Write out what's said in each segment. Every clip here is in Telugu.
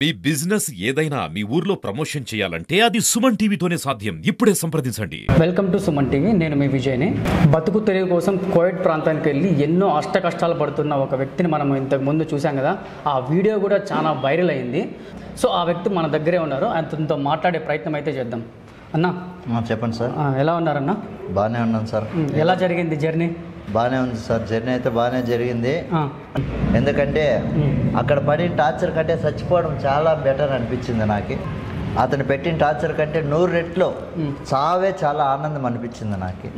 మీ బిజినెస్ ఏదైనా మీ ఊర్లో ప్రమోషన్ చేయాలంటే అది సుమన్ టీవీతోనే సాధ్యం. ఇప్పుడే సంప్రదించండి. Welcome to Suman TV. నేను మీ విజయ్ని. బతుకు తెరువు కోసం కోవిడ్ ప్రాంతానికి వెళ్ళి ఎన్నో అష్ట కష్టాలు పడుతున్న ఒక వ్యక్తిని మనం ఇంతకు ముందు చూసాం కదా. ఆ వీడియో కూడా చాలా వైరల్ అయింది. సో ఆ వ్యక్తి మన దగ్గరే ఉన్నారు. ఆయనతో మాట్లాడే ప్రయత్నం అయితే చేద్దాం. అన్నా చెప్పండి సార్. ఎలా ఉన్నారన్నా? బాగానే ఉన్నాను సార్. ఎలా జరిగింది జర్నీ? బాగానే ఉంది సార్. జర్నీ అయితే బాగానే జరిగింది. ఎందుకంటే అక్కడ పడిన టార్చర్ కంటే చచ్చిపోవడం చాలా బెటర్ అనిపించింది నాకు. అతను పెట్టిన టార్చర్ కంటే 100 రెట్లు చావే చాలా ఆనందం అనిపించింది నాకు.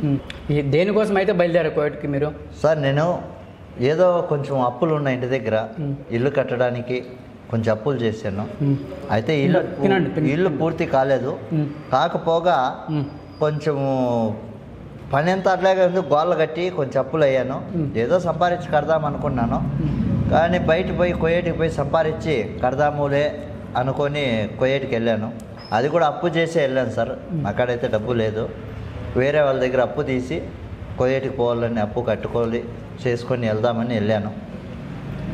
దేనికోసం అయితే బయలుదేరారు కోవిడ్కి మీరు? సార్ నేను ఏదో కొంచెం అప్పులు ఉన్నాయి ఇంటి దగ్గర. ఇల్లు కట్టడానికి కొంచెం అప్పులు చేశాను. అయితే ఇల్లు పూర్తి కాలేదు. కాకపోగా కొంచెము పని అంతా అట్లాగే ఉంది. గోళ్ళ కట్టి కొంచెం అప్పులు అయ్యాను. ఏదో సంపాదించి కడదాం అనుకున్నాను. కానీ బయట పోయి కొయ్యేటికి పోయి సంపాదించి కడదాములే అనుకొని కొయ్యేటికి వెళ్ళాను. అది కూడా అప్పు చేసి వెళ్ళాను సార్. అక్కడైతే డబ్బు లేదు. వేరే వాళ్ళ దగ్గర అప్పు తీసి కొయ్యేటికి పోవాలని అప్పు కట్టుకోవాలి చేసుకొని వెళ్దామని వెళ్ళాను.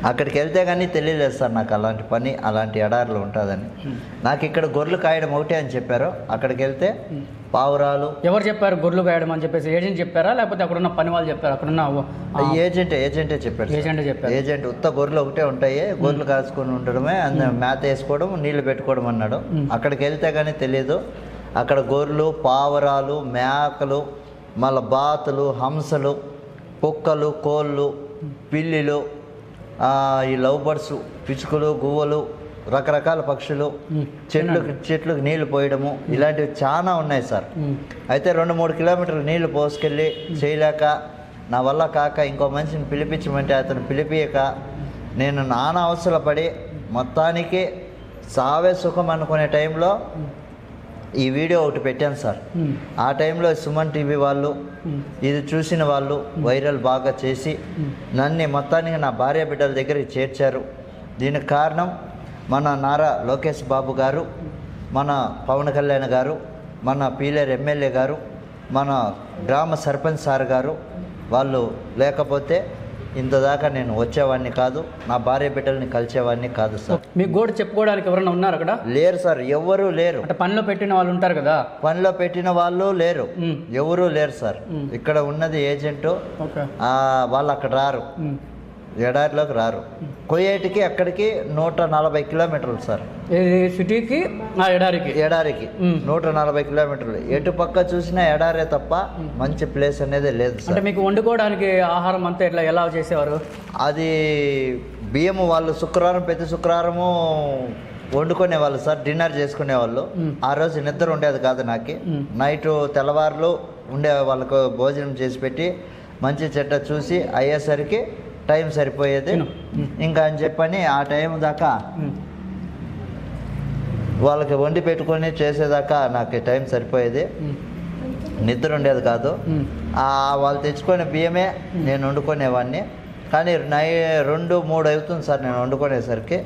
అక్కడికి వెళ్తే కానీ తెలియలేదు సార్ నాకు అలాంటి పని, అలాంటి ఎడారులు ఉంటుందని. నాకు ఇక్కడ గొర్రెలు కాయడం ఒకటే అని చెప్పారు. అక్కడికి వెళ్తే పావురాలు. ఎవరు చెప్పారు గొర్రెలు కాయడం అని చెప్పేసి? ఏజెంట్ చెప్పారా లేకపోతే అక్కడున్న పని వాళ్ళు చెప్పారు? అక్కడున్న ఏజెంటే చెప్పారు. ఏజెంట్ ఉత్త గొర్రెలు ఒకటే ఉంటాయి, గొర్రెలు కాసుకొని ఉండడమే, మేత వేసుకోవడం, నీళ్లు పెట్టుకోవడం అన్నాడు. అక్కడికి వెళ్తే కానీ తెలియదు. అక్కడ గొర్రెలు, పావురాలు, మేకలు, మళ్ళీ బాతులు, హంసలు, కుక్కలు, కోళ్ళు, పిల్లిలు, ఈ లవ్ బర్డ్స్, పిచ్చుకలు, గువ్వలు, రకరకాల పక్షులు, చెట్లకు నీళ్లు పోయడము, ఇలాంటివి చాలా ఉన్నాయి సార్. అయితే 2-3 కిలోమీటర్లు నీళ్లు పోసుకెళ్ళి చేయలేక నా వల్ల కాక ఇంకో మనిషిని పిలిపించమంటే అతను పిలిపియక నేను నానా అవసరపడి మొత్తానికి సావే సుఖం అనుకునే టైంలో ఈ వీడియో ఒకటి పెట్టాను సార్. ఆ టైంలో సుమన్ టీవీ వాళ్ళు ఇది చూసిన వాళ్ళు వైరల్ బాగా చేసి నన్ను మొత్తానికి నా భార్య బిడ్డల దగ్గరికి చేర్చారు. దీనికి కారణం మన నారా లోకేష్ బాబు గారు, మన పవన్ కళ్యాణ్ గారు, మన పీలేరు ఎమ్మెల్యే గారు, మన గ్రామ సర్పంచ్ సార్ గారు. వాళ్ళు లేకపోతే ఇంతదాకా నేను వచ్చేవాడిని కాదు, నా భార్య బిడ్డల్ని కలిసేవాడిని కాదు సార్. మీ గోడు చెప్పుకోవడానికి ఎవరైనా ఉన్నారు అక్కడ? లేరు సార్, ఎవరు లేరు. అంటే పనిలో పెట్టిన వాళ్ళు ఉంటారు కదా. పనిలో పెట్టిన వాళ్ళు లేరు, ఎవరు లేరు సార్. ఇక్కడ ఉన్నది ఏజెంటు. వాళ్ళు అక్కడ రారు, ఎడారిలోకి రారు. కొయ్యేటికి అక్కడికి 140 కిలోమీటర్లు సార్. సిటీకి ఎడారికి 140 కిలోమీటర్లు. ఎటు పక్క చూసినా ఎడారే తప్ప మంచి ప్లేస్ అనేది లేదు సార్. అంటే మీకు వండుకోవడానికి ఆహారం అంతా ఎలా చేసేవారు? అది బియ్యము వాళ్ళు ప్రతి శుక్రవారము వండుకునేవాళ్ళు సార్. డిన్నర్ చేసుకునేవాళ్ళు. ఆ రోజు నిద్ర ఉండేది కాదు నాకు. నైట్ తెల్లవారులు ఉండే వాళ్ళకు భోజనం చేసి పెట్టి మంచి చెడ్డ చూసి అయ్యేసరికి టైం సరిపోయేది. ఇంకా అని చెప్పని ఆ టైం దాకా వాళ్ళకి వండి పెట్టుకొని చేసేదాకా నాకు టైం సరిపోయేది. నిద్ర ఉండేది కాదు. వాళ్ళు తెచ్చుకునే బియ్యమే నేను వండుకునేవాడిని. కానీ 2-3 అవుతుంది సార్ నేను వండుకునేసరికి.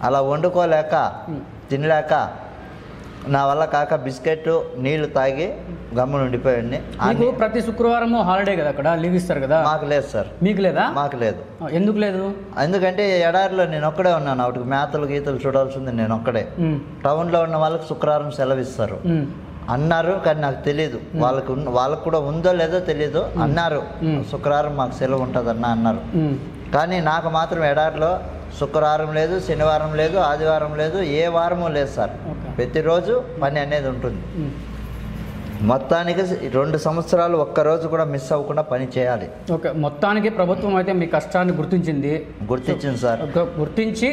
అలా వండుకోలేక తినలేక నా వల్ల కాక బిస్కెట్ నీళ్లు తాగి గమ్మున ఉండిపోయాడిని. ప్రతి శుక్రవారం హాలిడే కదా, అక్కడ లీవ్ ఇస్తారు కదా. మాకు లేదు సార్. మీకు లేదా? మాకు లేదు. ఎందుకు లేదు? ఎందుకంటే ఎడారిలో నేను ఒక్కడే ఉన్నాను. వాటికి మేతలు గీతలు చూడాల్సింది నేను ఒక్కడే. టౌన్లో ఉన్న వాళ్ళకి శుక్రవారం సెలవు ఇస్తారు అన్నారు. కానీ నాకు తెలియదు వాళ్ళకు కూడా ఉందో లేదో తెలియదు. అన్నారు శుక్రవారం మాకు సెలవు ఉంటుందన్న అన్నారు. కానీ నాకు మాత్రం ఎడారిలో శుక్రవారం లేదు, శనివారం లేదు, ఆదివారం లేదు, ఏ వారము లేదు సార్. ప్రతిరోజు పని అనేది ఉంటుంది. మొత్తానికి 2 సంవత్సరాలు ఒక్కరోజు కూడా మిస్ అవ్వకుండా పని చేయాలి. ఓకే, మొత్తానికి ప్రభుత్వం అయితే మీ కష్టాన్ని గుర్తించింది సార్. గుర్తించి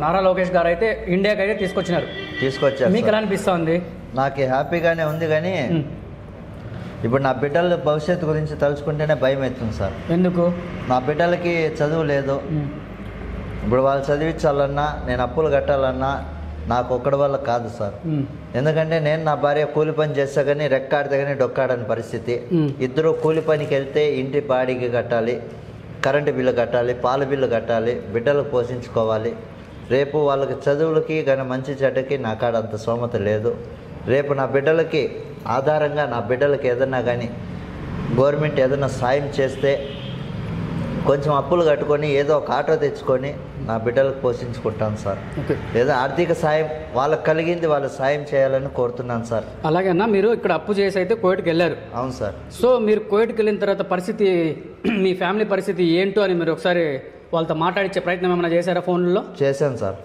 నారా లోకేష్ గారు అయితే ఇండియాకి అయితే తీసుకొచ్చారు. మీకు ఎలా అనిపిస్తుంది? నాకు హ్యాపీగానే ఉంది. కానీ ఇప్పుడు నా బిడ్డల భవిష్యత్తు గురించి తలుచుకుంటేనే భయం అవుతుంది సార్. ఎందుకు? నా బిడ్డలకి చదువు లేదు. ఇప్పుడు వాళ్ళు చదివించాలన్నా, నేను అప్పులు కట్టాలన్నా నాకు ఒక్కడి వల్ల కాదు సార్. ఎందుకంటే నేను నా భార్య కూలి పని చేస్తా కానీ రెక్కాడితే కానీ డొక్కాడని పరిస్థితి. ఇద్దరు కూలి పనికి వెళ్తే ఇంటి బాడీకి కట్టాలి, కరెంటు బిల్లు కట్టాలి, పాల బిల్లు కట్టాలి, బిడ్డలకు పోషించుకోవాలి. రేపు వాళ్ళకి చదువులకి కానీ మంచి చెడ్డకి నా కాడ అంత స్తోమత లేదు. రేపు నా బిడ్డలకి ఆధారంగా నా బిడ్డలకి ఏదన్నా కానీ గవర్నమెంట్ ఏదైనా సాయం చేస్తే కొంచెం అప్పులు కట్టుకొని ఏదో ఒక ఆటో తెచ్చుకొని నా బిడ్డలకు పోషించుకుంటాను సార్. లేదా ఆర్థిక సాయం వాళ్ళకి కలిగింది వాళ్ళు సాయం చేయాలని కోరుతున్నాను సార్. అలాగేనా మీరు ఇక్కడ అప్పు చేసి అయితే కోవిడ్కి వెళ్ళారు? అవును సార్. సో మీరు కోవిడ్కి వెళ్ళిన తర్వాత పరిస్థితి, మీ ఫ్యామిలీ పరిస్థితి ఏంటో అని మీరు ఒకసారి వాళ్ళతో మాట్లాడించే ప్రయత్నం ఏమైనా చేశారా ఫోన్లో? చేశాను సార్.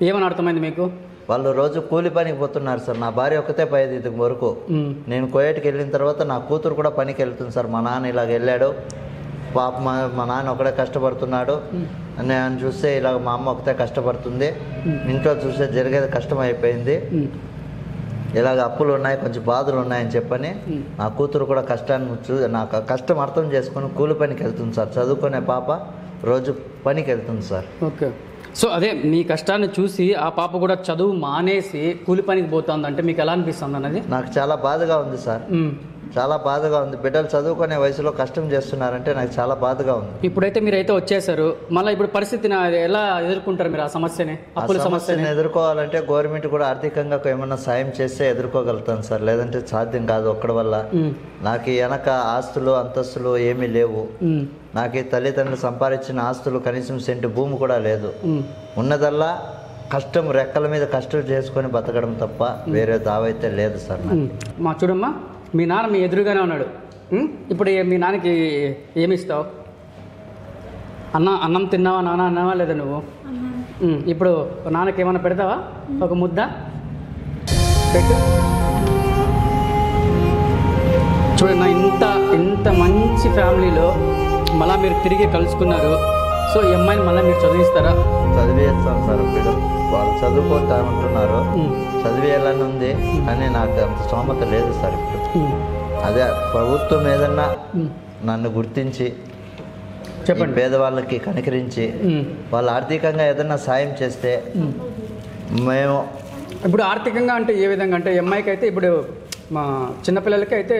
ఏమని అర్థమైంది మీకు? వాళ్ళు రోజు కూలి పనికి పోతున్నారు సార్. నా భార్య ఒక్కతే పోయేది ఇది వరకు. నేను కోవిడ్కి వెళ్ళిన తర్వాత నా కూతురు కూడా పనికి వెళ్తుంది సార్. మా నాన్న ఇలాగ వెళ్ళాడు, పాప మా నాన్న ఒకడే కష్టపడుతున్నాడు. నేను చూస్తే ఇలాగ మా అమ్మ ఒకతే కష్టపడుతుంది, ఇంట్లో చూస్తే జరిగేది కష్టం అయిపోయింది, ఇలాగ అప్పులు ఉన్నాయి, కొంచెం బాధలు ఉన్నాయని చెప్పని నా కూతురు కూడా కష్టాన్ని నాకు కష్టం అర్థం చేసుకొని కూలి పనికి వెళ్తుంది సార్. చదువుకునే పాప రోజు పనికి వెళ్తుంది సార్. ఓకే. సో అదే మీ కష్టాన్ని చూసి ఆ పాప కూడా చదువు మానేసి కూలి పనికి పోతుంది అంటే మీకు ఎలా అనిపిస్తుంది అన్నది? నాకు చాలా బాధగా ఉంది సార్. చాలా బాధగా ఉంది. బిడ్డలు చదువుకునే వయసులో కష్టం చేస్తున్నారంటే నాకు చాలా బాధగా ఉంది. ఇప్పుడైతే మీరైతే వచ్చేసారు, మళ్ళీ ఇప్పుడు పరిస్థితిని ఎలా ఎదుర్కొంటారు మీరు? ఆ సమస్యని, అప్పుల సమస్యని ఎదుర్కోవాలంటే గవర్నమెంట్ కూడా ఆర్థికంగా ఏమన్నా సాయం చేస్తే ఎదుర్కోగలుగుతాను సార్. లేదంటే సాధ్యం కాదు ఒక్కడి వల్ల. నాకు వెనక ఆస్తులు అంతస్తులు ఏమీ లేవు. నాకు తల్లిదండ్రులు సంపాదించిన ఆస్తులు కనీసం సెంటు భూమి కూడా లేదు. ఉన్నదల్లా కష్టం, రెక్కల మీద కష్టం చేసుకొని బతకడం తప్ప వేరే దావైతే లేదు సార్. మా చూడమ్మా, మీ నాన్న మీ ఎదురుగానే ఉన్నాడు. ఇప్పుడు మీ నాన్నకి ఏమి ఇస్తావు? అన్నం తిన్నావా నాన్న అన్నావా లేదా నువ్వు? ఇప్పుడు నాన్నకి ఏమైనా పెడతావా? ఒక ముద్ద పెట్టు. చూడన్నా, ఇంత మంచి ఫ్యామిలీలో మళ్ళీ మీరు తిరిగి కలుసుకున్నారు. సో ఈ అమ్మాయిని మళ్ళీ మీరు చదివిస్తారా? చదివేస్తాను సార్. బిడ్డలు వాళ్ళు చదువుకుంటామంటున్నారు, చదివేయాలని ఉంది, కానీ నాకు అంత స్తోమత లేదు సార్ ఇప్పుడు. అదే ప్రభుత్వం ఏదన్నా నన్ను గుర్తించి చెప్పండి, పేదవాళ్ళకి కనికరించి వాళ్ళు ఆర్థికంగా ఏదన్నా సాయం చేస్తే మేము. ఇప్పుడు ఆర్థికంగా అంటే ఏ విధంగా అంటే అమ్మాయికి అయితే ఇప్పుడు మా చిన్నపిల్లలకి అయితే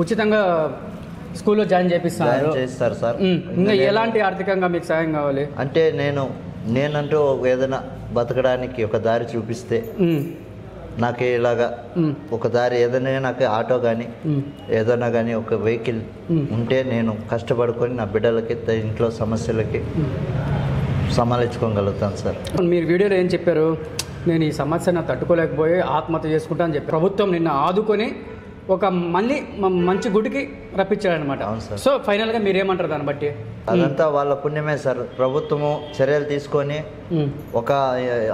ఉచితంగా స్కూల్లో జాయిన్ చేస్తారు సార్. ఇంకా ఎలాంటి ఆర్థికంగా మీకు సాయం కావాలి అంటే నేనంటూ ఏదైనా బతకడానికి ఒక దారి చూపిస్తే, నాకు ఇలాగా ఒక దారి ఏదైనా, నాకు ఆటో కానీ ఏదైనా కానీ ఒక వెహికల్ ఉంటే నేను కష్టపడుకొని నా బిడ్డలకి ఇంట్లో సమస్యలకి సమాలించుకోగలుగుతాను సార్. మీరు వీడియోలో ఏం చెప్పారు? నేను ఈ సమస్యను తట్టుకోలేకపోయి ఆత్మహత్య చేసుకుంటా అని చెప్పి ప్రభుత్వం నిన్ను ఆదుకొని ఒక మళ్ళీ మంచి గుడికి రప్పించాడనమాట. సో ఫైనల్గా మీరేమంటారు దాన్ని బట్టి? అదంతా వాళ్ళ పుణ్యమే సార్. ప్రభుత్వము చర్యలు తీసుకొని ఒక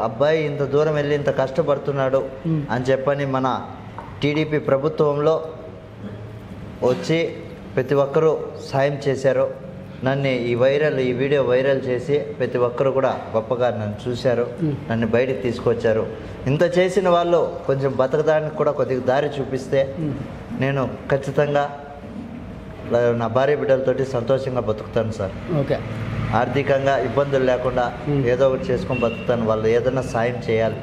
అబ్బాయి ఇంత దూరం వెళ్ళి ఇంత కష్టపడుతున్నాడు అని చెప్పని మన టీడీపీ ప్రభుత్వంలో వచ్చి ప్రతి ఒక్కరూ సాయం చేశారు. నన్ను ఈ వీడియో వైరల్ చేసి ప్రతి ఒక్కరు కూడా గొప్పగా నన్ను చూశారు, నన్ను బయటికి తీసుకొచ్చారు. ఇంత చేసిన వాళ్ళు కొంచెం బతకడానికి కూడా కొద్దిగా దారి చూపిస్తే నేను ఖచ్చితంగా నా భార్య బిడ్డలతోటి సంతోషంగా బతుకుతాను సార్. ఓకే. ఆర్థికంగా ఇబ్బందులు లేకుండా ఏదో ఒకటి చేసుకొని బతుకుతాను. వాళ్ళు ఏదైనా సాయం చేయాలి.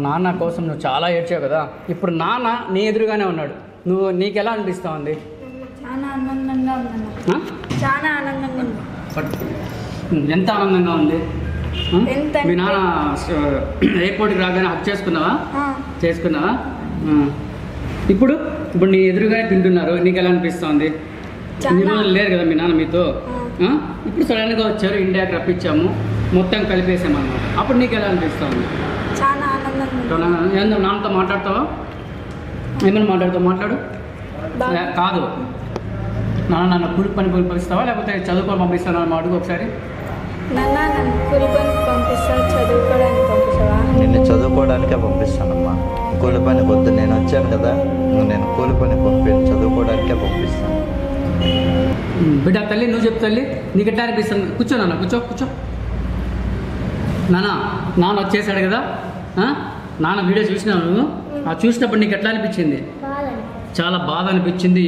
నాన్న కోసం నువ్వు చాలా ఏడ్చావు కదా, ఇప్పుడు నాన్న నీ ఎదురుగానే ఉన్నాడు, నీకు ఎలా అనిపిస్తా ఉంది? చాలా ఆనందంగా ఉందన్న. చాలా ఆనందంగా ఉంది. ఎంత ఆనందంగా ఉంది? మీ నాన్న ఎయిర్పోర్ట్కి రాగానే హక్ చేసుకున్నావా? ఇప్పుడు నీ ఎదురుగానే తింటున్నారు, నీకు ఎలా అనిపిస్తుంది? ఇన్ని రోజులు లేరు కదా మీ నాన్న మీతో, ఇప్పుడు సడన్గా వచ్చారు, ఇండియాకి రప్పించాము, మొత్తం కలిపేసామన్నమాట. అప్పుడు నీకు ఎలా అనిపిస్తుంది? చాలా ఆనందంగా. ఏందో నాన్నతో మాట్లాడతావా? ఏమైనా మాట్లాడు. కాదు, నన్ను కూలి పని పంపిస్తావా లేకపోతే చదువుకొని పంపిస్తావా అని అడుగు ఒకసారి. నన్ను కూలి పని పంపిస్తావా, చదువుకోవడానికి పంపిస్తావా? నేను చదువుకోవడానికే పంపిస్తానమ్మా. కూలి పని వద్దు, నేను వచ్చాను కదా, నేను కూలి పని చదువుకోవడానికే పంపిస్తాను. బిడ్డ తల్లి, నువ్వు చెప్పు తల్లి, నీకు ఎట్లా అనిపిస్తుంది? కూర్చో నాన్న, కూర్చో. నాన్న వచ్చేసాడు కదా, నాన్న వీడియో చూసినావు నువ్వు? ఆ చూసినప్పుడు నీకు ఎట్లా అనిపించింది? చాలా బాధ అనిపించింది,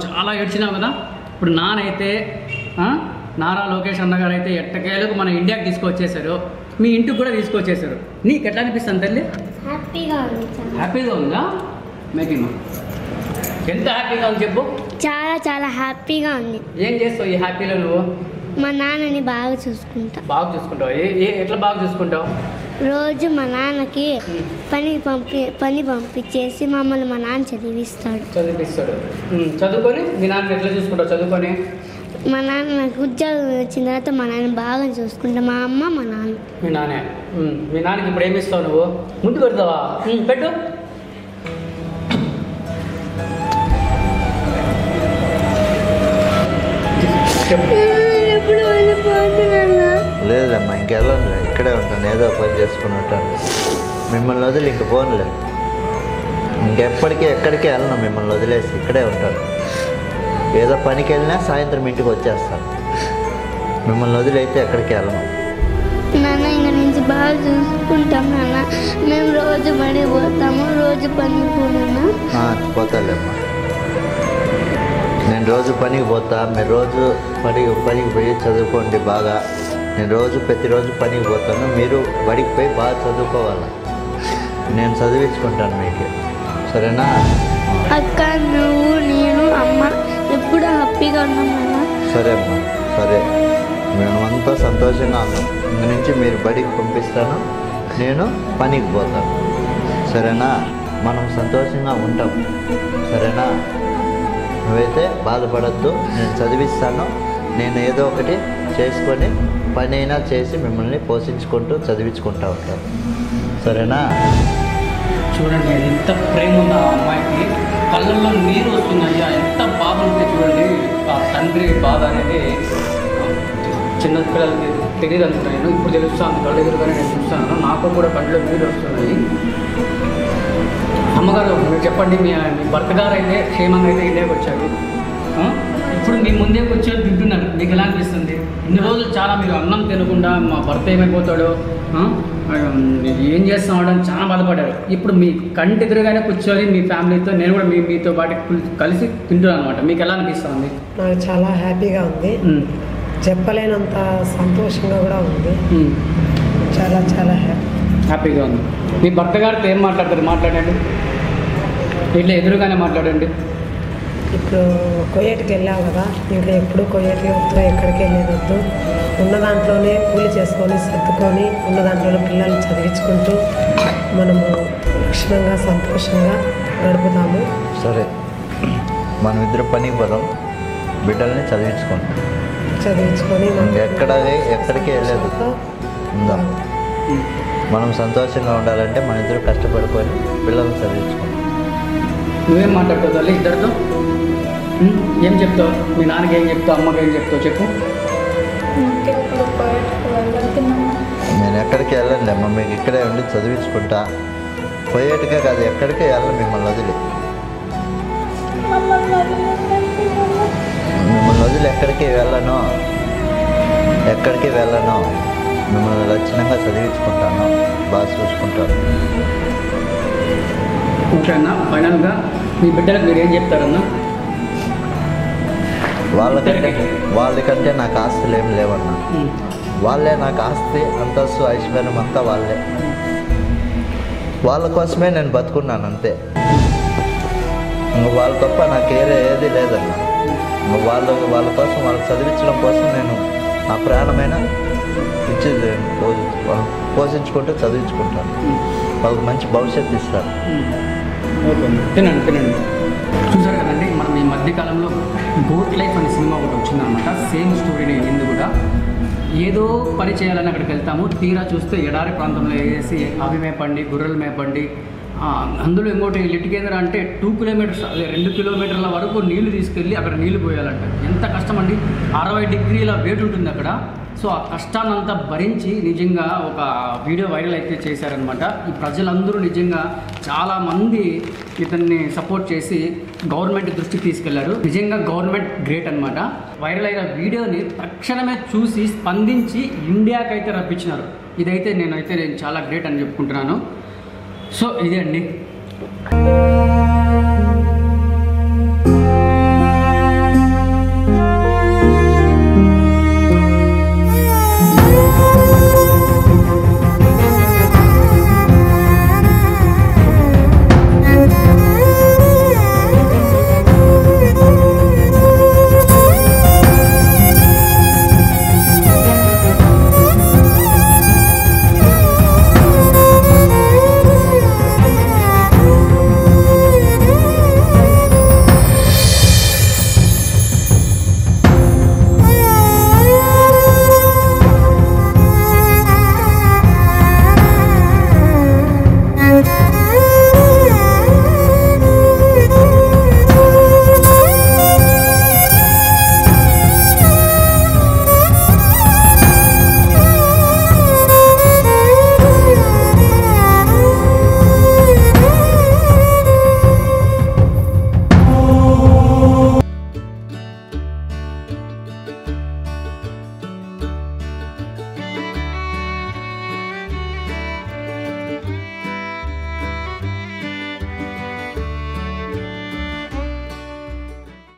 చాలా ఏడ్చినావు కదా. ఇప్పుడు నానైతే నారా లోకేష్ అన్నగారు అయితే ఎట్టకేలకు మన ఇండియాకి తీసుకొచ్చేసారు, మీ ఇంటికి కూడా తీసుకొచ్చేసారు. నీకు ఎట్లా అనిపిస్తుంది తల్లి? హ్యాపీగా ఉందా? మేకింగ్ ఎంత హ్యాపీగా ఉంది చెప్పు? చాలా హ్యాపీగా ఉంది. ఏం చేస్తావు ఈ హ్యాపీలో నువ్వు? మా నాన్నని బాగా చూసుకుంటావు. ఎట్లా బాగా చూసుకుంటావు? రోజు మా నాన్నకి పని పంపించేసి మమ్మల్ని మా నాన్న చదివిస్తాడు. చదువుకొని మీ నాన్న ఎట్లా చూసుకుంటావు? చదువుకొని మా నాన్న నాకు ఉద్యోగం వచ్చిన తర్వాత మా నాన్న బాగా చూసుకుంటా, మా అమ్మ మా నాన్న. మీ నాన్నే. మీ నాన్నకి ఇప్పుడు ఏమి ఇస్తావు నువ్వు? ముందు పెడతావా? పెట్టు. ఎప్పుడు వెళ్ళిపోతున్నా? లేదమ్మా, ఇంకెళ్ళను, ఇక్కడే ఉంటాను, ఏదో పని చేసుకుని ఉంటాను. మిమ్మల్ని వదిలి ఇంక పోనులేదు, ఇంకెప్పటికీ ఎక్కడికి వెళ్ళను, మిమ్మల్ని వదిలేసి ఇక్కడే ఉంటాను. ఏదో పనికి వెళ్ళినా సాయంత్రం ఇంటికి వచ్చేస్తాను. మిమ్మల్ని వదిలైతే ఎక్కడికి వెళ్ళను. నాన్న ఇంక నుంచి బాగా చూసుకుంటాం నాన్న. మేము రోజు పని పోతాము, రోజు పనికి పోనా? పోతాలేమ్మా, నేను రోజు పనికి పోతా, మీరు రోజు పనికి పోయి చదువుకోండి బాగా. నేను ప్రతిరోజు పనికి పోతాను, మీరు బడికి పోయి బాగా చదువుకోవాలి. నేను చదివించుకుంటాను మీకు, సరేనా? అక్క, నువ్వు, నేను, అమ్మ ఎప్పుడు హ్యాపీగా ఉన్నామన్నా. సరే అమ్మా, సరే, మేమంతా సంతోషంగా ఉన్నాం. ఇంక నుంచి మీరు బడికి పంపిస్తాను, నేను పనికి పోతాను, సరేనా? మనం సంతోషంగా ఉంటాం, సరేనా? నువ్వైతే బాధపడద్దు, నేను చదివిస్తాను. నేను ఏదో ఒకటి చేసుకొని పని అయినా చేసి మిమ్మల్ని పోషించుకుంటూ చదివించుకుంటూ ఉంటాను, సరేనా? చూడండి, ఎంత ప్రేమ ఉంది ఆ అమ్మాయికి, కళ్ళల్లో నీరు వస్తున్నాయి. ఎంత బాధ ఉంటే చూడండి, ఆ తండ్రి బాధ అనేది చిన్న పిల్లలకి తెలియదు అనుకున్నాను. ఇప్పుడు తెలుస్తాను, కళ్ళ ఎదురుగానే నేను చూస్తాను, నాకు కూడా కళ్ళలో నీరు వస్తున్నాయి. అమ్మగారు, మీరు చెప్పండి, మీ భర్త గారు అయితే క్షేమంగా అయితే ఇండియాకి వచ్చారు. ఇప్పుడు మీ ముందే కూర్చొని తింటున్నారు, మీకు ఎలా అనిపిస్తుంది? ఇన్ని రోజులు చాలా మీరు అన్నం తినకుండా మా భర్త ఏమైపోతాడో, ఏం చేస్తున్నాడు అని చాలా బాధపడ్డారు. ఇప్పుడు మీ కంటి ఎదురుగానే కూర్చొని మీ ఫ్యామిలీతో నేను కూడా మీతో పాటు కలిసి తింటున్నాను అనమాట. మీకు ఎలా అనిపిస్తుంది? నాకు చాలా హ్యాపీగా ఉంది, చెప్పలేనంత సంతోషంగా కూడా ఉంది. చాలా చాలా హ్యాపీగా ఉంది. మీ భర్త గారితో ఏం మాట్లాడతారు? మాట్లాడండి, ఇట్లా ఎదురుగానే మాట్లాడండి. ఇప్పుడు కొయ్యేటికి వెళ్ళావు కదా, ఇంకా ఎప్పుడు కొయ్యేటికి వద్దు, ఎక్కడికి వెళ్ళేదొద్దు. ఉన్న దాంట్లోనే కూలి చేసుకొని సర్దుకొని ఉన్న దాంట్లోనే పిల్లల్ని చదివించుకుంటూ మనము లక్షణంగా సంతోషంగా గడుపుతాము. సరే, మనం ఇద్దరు పనికి పోదాం, బిడ్డల్ని చదివించుకొని ఎక్కడికి వెళ్ళలేదు ఉందాం. మనం సంతోషంగా ఉండాలంటే మన ఇద్దరు కష్టపడుకొని పిల్లల్ని చదివించుకుంటాం. నువ్వేం మాట్లాడుతావు తల్లి ఇద్దరితో? ఏం చెప్తావు? మీ నాన్నకి ఏం చెప్తావు, అమ్మకి ఏం చెప్తావు చెప్పు. నేను ఎక్కడికి వెళ్ళండి అమ్మ, మీకు ఇక్కడే ఉండి చదివించుకుంటా. పోయేటికే కాదు, ఎక్కడికే వెళ్ళను మిమ్మల్ని వదిలి. మిమ్మల్ని వదిలి ఎక్కడికి వెళ్ళను, మిమ్మల్ని లక్షణంగా చదివించుకుంటాను, బాగా చూసుకుంటాను. ఓకేనా? ఫైనల్గా మీ బిడ్డలకు మీరు ఏం చెప్తారన్నా? వాళ్ళకంటే నాకు ఆస్తులు ఏం లేవన్నా, వాళ్ళే నాకు ఆస్తి, అంతస్తు, ఐశ్వర్యం అంతా వాళ్ళే. వాళ్ళ కోసమే నేను బతుకున్నాను అంతే. వాళ్ళ తప్ప నాకు ఏది లేదన్నా. వాళ్ళ కోసం, వాళ్ళకి చదివించడం కోసం నేను నా ప్రాణమైన ఇచ్చేది, పోషించుకుంటూ చదివించుకుంటాను. వాళ్ళకి మంచి భవిష్యత్తు ఇస్తాను. తినండి. చూసారు కదండి, మనం ఈ మధ్యకాలంలో గోట్ లైఫ్ అనే సినిమా ఒకటి వచ్చిందనమాట. సేమ్ స్టోరీని ఇది కూడా. ఏదో పని చేయాలని అక్కడికి వెళ్తాము, తీరా చూస్తే ఎడారి ప్రాంతంలో వేసి అవి మేపండి, గొర్రెలు మేపండి. అందులో ఇంకోటి లిటికేంద్ర అంటే 2 కిలోమీటర్స్, అదే 2 కిలోమీటర్ల వరకు నీళ్లు తీసుకెళ్ళి అక్కడ నీళ్లు పోయాలంట. ఎంత కష్టం అండి, 60 డిగ్రీల వేడి ఉంటుంది అక్కడ. సో ఆ కష్టాన్నంతా భరించి నిజంగా ఒక వీడియో వైరల్ అయితే చేశారనమాట. ఈ ప్రజలందరూ నిజంగా చాలామంది ఇతన్ని సపోర్ట్ చేసి గవర్నమెంట్ దృష్టికి తీసుకెళ్లారు. నిజంగా గవర్నమెంట్ గ్రేట్ అనమాట. వైరల్ అయిన వీడియోని తక్షణమే చూసి స్పందించి ఇండియాకి అయితే రప్పించినారు. ఇదైతే నేను చాలా గ్రేట్ అని చెప్పుకుంటున్నాను. సో ఇదే అండి.